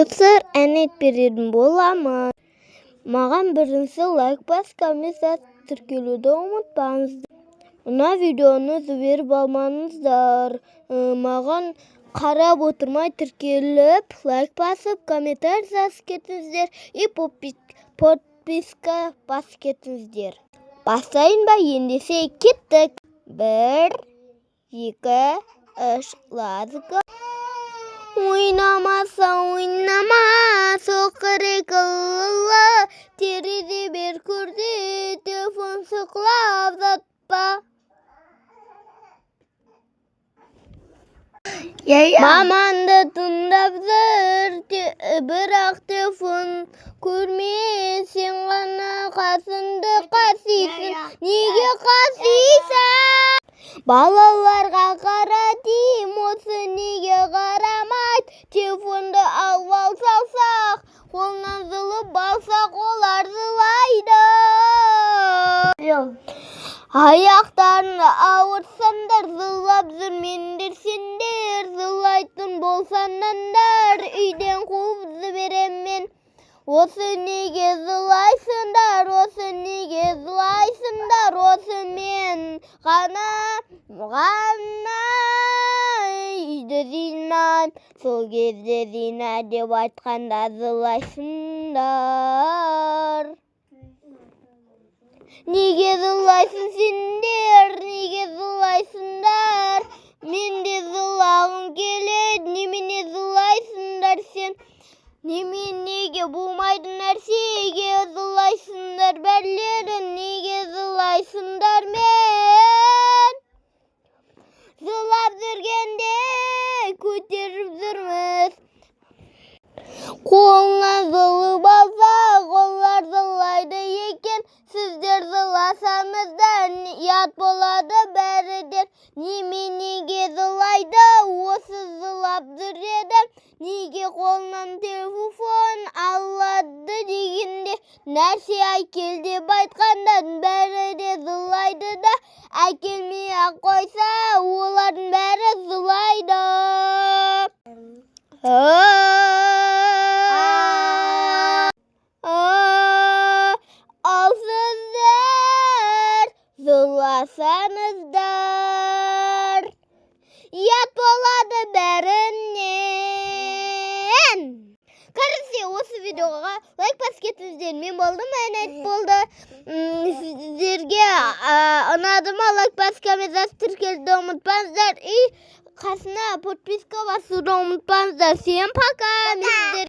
Достар, әнет беретін боламын. Маған бірінші лайк бас, коммент тіркелуді ұмытпаңыздар. Мына видеоны жіберіп алмаңыздар. Маған қарап отырмай тіркеліп, лайк басып, комментарий жазып кетіңіздер. И подписка басып кетіңіздер. Бастайын ба, ендеше кеттік. 1, 2, 3, let's Ойнамаса ойнама, соқыр екілі, терезе бер көрде, телефон шықлап жатпа. Маманды тыңдап жүр, бірақ телефон көрме, сен ғана қасыңды қасисың, неге қасисың? Балаларға қара дейм, осы неге қарамайды? Телефонды алып салсақ, қолынан жұлып алсақ, олар жылайды. Аяқтарыңды ауыртсаңдар, жылап жүрмеңдер сендер, жылайтын болсаңдар, үйден қуып жіберемін. Осы неге жылайсыңдар, осы неге жылайсыңдар, осы мен ғана үйді жинайм, сол кезде жина деп айтқанда жылайсыңдар. Неге жылайсың сендер, неге жылайсыңдар, мен де жылағым келеді, немене жылайсыңдар сен? Неге болмайды нәрсеге жылайсыңдар бәлерін, неге жылайсыңдар мен? Жылап жүргенде көтеріп жүрміз. Қолынан жұлып алсақ, олар жылайды екен. Сіздер жыласаңыздар, ұят болады бәріден. Неге жылайды, осы жылап жүреді. Неге қолынан телефон алады дегенде, нәрсе әкел деп айтқанда бәрі де жылайды да, әкелмей-ақ қойса, олардың бәрі жылайды. Ал сіздер жыласаңыздар, ұят болады бәрінен. Қарсы, осы видеоға лайк басып кетіңіздер. Мен болдым, әнет болды. Сіздерге ұнады ма, лайк басып, коммент жазып тіркелуді ұмытпаңыздар. И қасына подписка басуды ұмытпаңыздар. Всем пока!